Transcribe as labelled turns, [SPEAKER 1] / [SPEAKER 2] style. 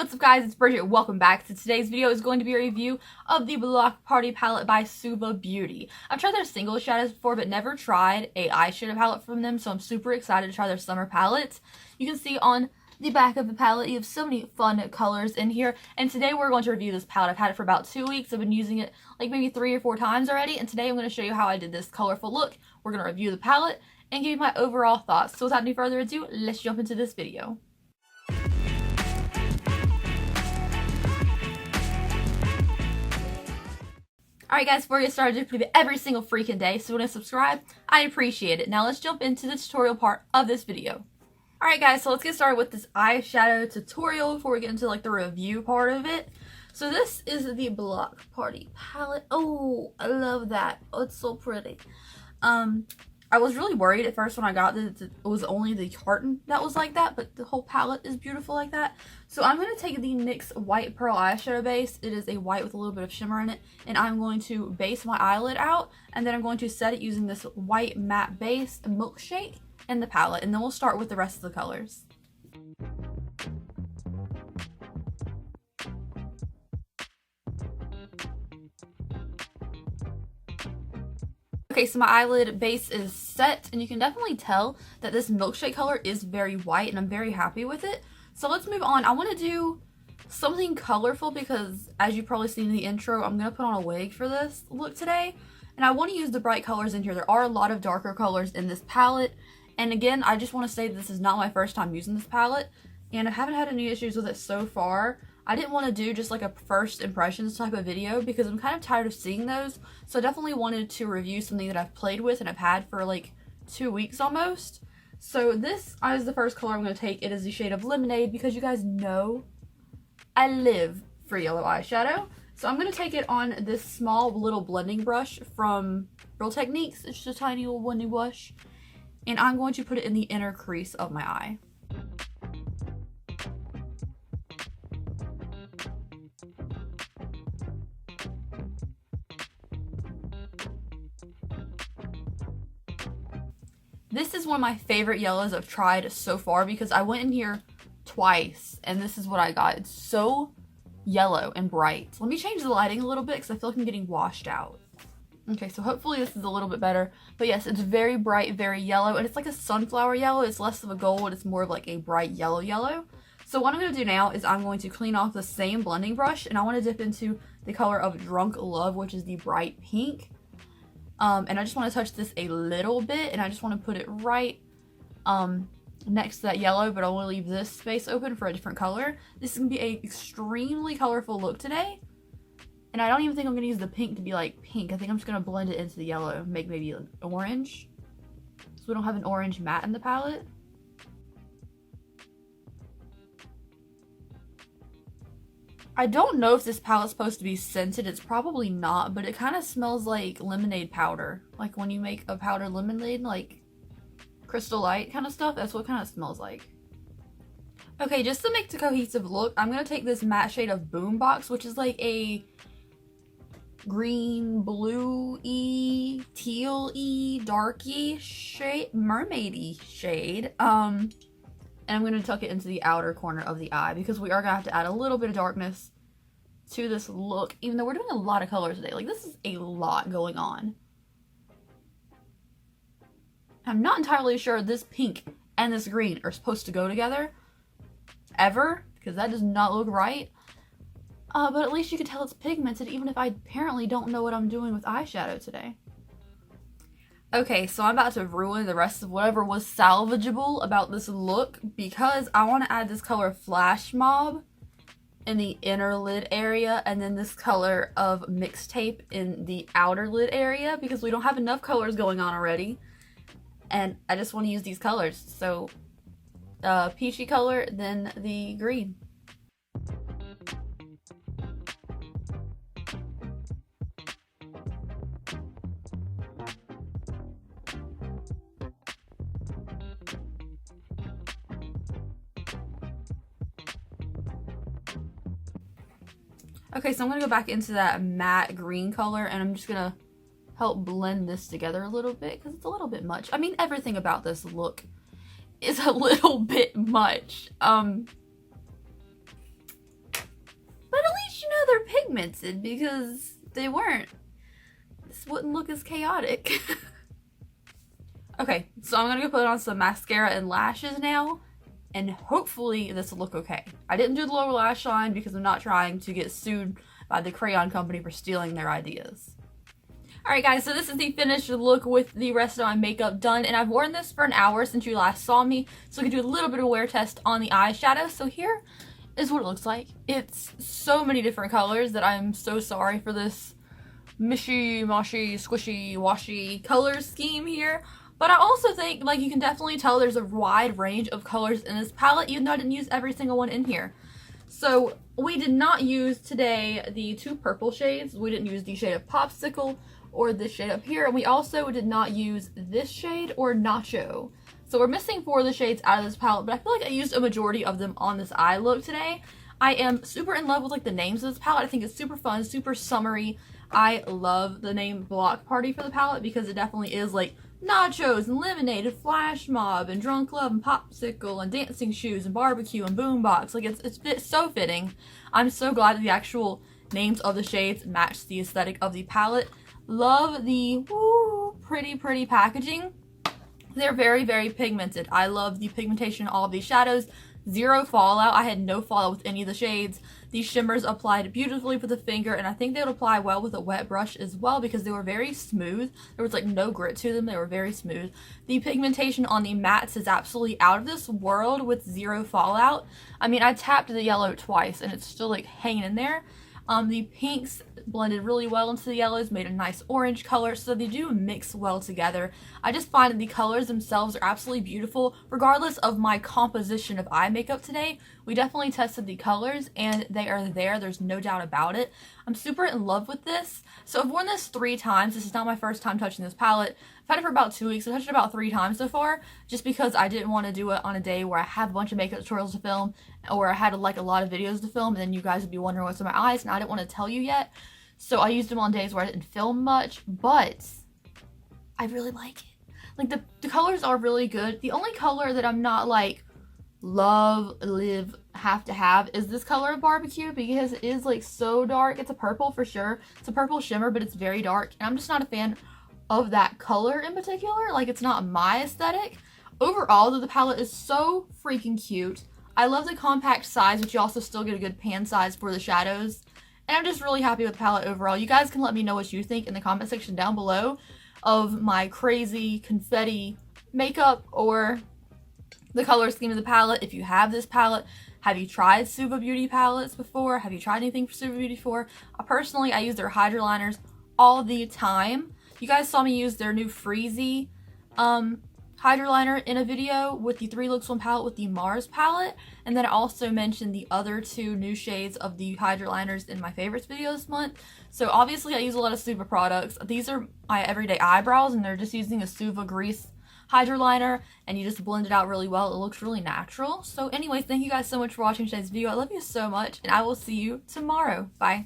[SPEAKER 1] what's up guys, it's Bridgette. Welcome back. So today's video is going to be a review of the Block Party palette by Suva Beauty. I've tried their single shadows before but never tried a eyeshadow palette from them, so I'm super excited to try their summer palettes. You can see on the back of the palette you have so many fun colors in here, and today we're going to review this palette. I've had it for about 2 weeks. I've been using it like maybe 3 or 4 times already, and today I'm going to show you how I did this colorful look. We're going to review the palette and give you my overall thoughts. So without any further ado, let's jump into this video. Alright guys, before we get started, I do it every single freaking day, so when you subscribe, I appreciate it. Now let's jump into the tutorial part of this video. Alright guys, so let's get started with this eyeshadow tutorial before we get into like the review part of it. So this is the Block Party palette. Oh, I love that. Oh, it's so pretty. I was really worried at first when I got this, it was only the carton that was like that, but the whole palette is beautiful like that. So I'm going to take the NYX White Pearl eyeshadow base. It is a white with a little bit of shimmer in it, and I'm going to base my eyelid out, and then I'm going to set it using this white matte base Milkshake in the palette, and then we'll start with the rest of the colors. Okay, so my eyelid base is set, and you can definitely tell that this Milkshake color is very white, and I'm very happy with it. So let's move on. I want to do something colorful because, as you've probably seen in the intro, I'm going to put on a wig for this look today. And I want to use the bright colors in here. There are a lot of darker colors in this palette. And again, I just want to say this is not my first time using this palette, and I haven't had any issues with it so far. I didn't want to do just like a first impressions type of video because I'm kind of tired of seeing those. So I definitely wanted to review something that I've played with and I've had for like 2 weeks almost. So this is the first color I'm going to take. It is the shade of Lemonade because you guys know I live for yellow eyeshadow. So I'm going to take it on this small little blending brush from Real Techniques. It's just a tiny little blending brush. And I'm going to put it in the inner crease of my eye. This is one of my favorite yellows I've tried so far because I went in here twice and this is what I got. It's so yellow and bright. Let me change the lighting a little bit because I feel like I'm getting washed out. Okay, so hopefully this is a little bit better. But yes, it's very bright, very yellow, and it's like a sunflower yellow. It's less of a gold, it's more of like a bright yellow yellow. So what I'm going to do now is I'm going to clean off the same blending brush, and I want to dip into the color of Drunk Love, which is the bright pink. And I just want to touch this a little bit, and I just want to put it right next to that yellow, but I want to leave this space open for a different color. This is going to be an extremely colorful look today. And I don't even think I'm going to use the pink to be like pink. I think I'm just going to blend it into the yellow and make maybe an orange. So we don't have an orange matte in the palette. I don't know if this palette's supposed to be scented. It's probably not, but it kind of smells like lemonade powder. Like when you make a powdered lemonade, like Crystal Light kind of stuff. That's what it kind of smells like. Okay, just to make the cohesive look, I'm going to take this matte shade of Boombox, which is like a green, blue-y, teal-y, darky shade, mermaid-y shade. And I'm going to tuck it into the outer corner of the eye because we are going to have to add a little bit of darkness to this look, even though we're doing a lot of colors today. Like, this is a lot going on. I'm not entirely sure this pink and this green are supposed to go together ever, because that does not look right. But at least you can tell it's pigmented, even if I apparently don't know what I'm doing with eyeshadow today. Okay, so I'm about to ruin the rest of whatever was salvageable about this look because I want to add this color Flash Mob in the inner lid area and then this color of Mixtape in the outer lid area because we don't have enough colors going on already. And I just want to use these colors. So, peachy color, then the green. Okay, so I'm going to go back into that matte green color, and I'm just going to help blend this together a little bit, because it's a little bit much. I mean, everything about this look is a little bit much. pigmented because they weren't. This wouldn't look as chaotic. Okay, so I'm gonna go put on some mascara and lashes now, and hopefully this will look okay. I didn't do the lower lash line because I'm not trying to get sued by the crayon company for stealing their ideas. Alright guys, so this is the finished look with the rest of my makeup done, and I've worn this for an hour since you last saw me, so we can do a little bit of wear test on the eyeshadow. So here is what it looks like. It's so many different colors that I'm so sorry for this mishy-moshy, squishy-washy color scheme here. But I also think, like, you can definitely tell there's a wide range of colors in this palette, even though I didn't use every single one in here. So we did not use today the 2 purple shades. We didn't use the shade of Popsicle or this shade up here. And we also did not use this shade or Nacho. So we're missing 4 of the shades out of this palette, but I feel like I used a majority of them on this eye look today. I am super in love with, like, the names of this palette. I think it's super fun, super summery. I love the name Block Party for the palette because it definitely is, like, nachos and lemonade and flash mob and drunk love and popsicle and dancing shoes and barbecue and boombox. Like, it's so fitting. I'm so glad that the actual names of the shades match the aesthetic of the palette. Love the pretty packaging. They're very pigmented. I love the pigmentation in all of these shadows. Zero fallout. I had no fallout with any of the shades. These shimmers applied beautifully with a finger, and I think they would apply well with a wet brush as well because they were very smooth. There was, like, no grit to them. They were very smooth. The pigmentation on the mattes is absolutely out of this world with zero fallout. I mean, I tapped the yellow twice and it's still, like, hanging in there. The pinks blended really well into the yellows, made a nice orange color, so they do mix well together. I just find that the colors themselves are absolutely beautiful, regardless of my composition of eye makeup today. We definitely tested the colors, and they are there. There's no doubt about it. I'm super in love with this. So I've worn this 3 times. This is not my first time touching this palette. I've had it for about 2 weeks. I've touched it about 3 times so far, just because I didn't want to do it on a day where I have a bunch of makeup tutorials to film, or I had, like, a lot of videos to film, and then you guys would be wondering what's in my eyes, and I didn't want to tell you yet. So I used them on days where I didn't film much, but I really like it. Like, the colors are really good. The only color that I'm not, like, love, live, have to have is this color of barbecue because it is, like, so dark. It's a purple for sure. It's a purple shimmer, but it's very dark, and I'm just not a fan of that color in particular. Like, it's not my aesthetic. Overall, though, the palette is so freaking cute. I love the compact size, but you also still get a good pan size for the shadows. And I'm just really happy with the palette overall. You guys can let me know what you think in the comment section down below of my crazy confetti makeup or the color scheme of the palette. If you have this palette, have you tried Suva Beauty palettes before? Have you tried anything for Suva Beauty before? Personally, I use their hydro liners all the time. You guys saw me use their new Freezy hydro liner in a video with the 3 Looks 1 palette with the Mars palette, and then I also mentioned the other 2 new shades of the hydro liners in my favorites video this month. So obviously I use a lot of Suva products. These are my everyday eyebrows, and they're just using a Suva grease hydro liner, and you just blend it out really well. It looks really natural. So anyways, thank you guys so much for watching today's video. I love you so much, and I will see you tomorrow. Bye.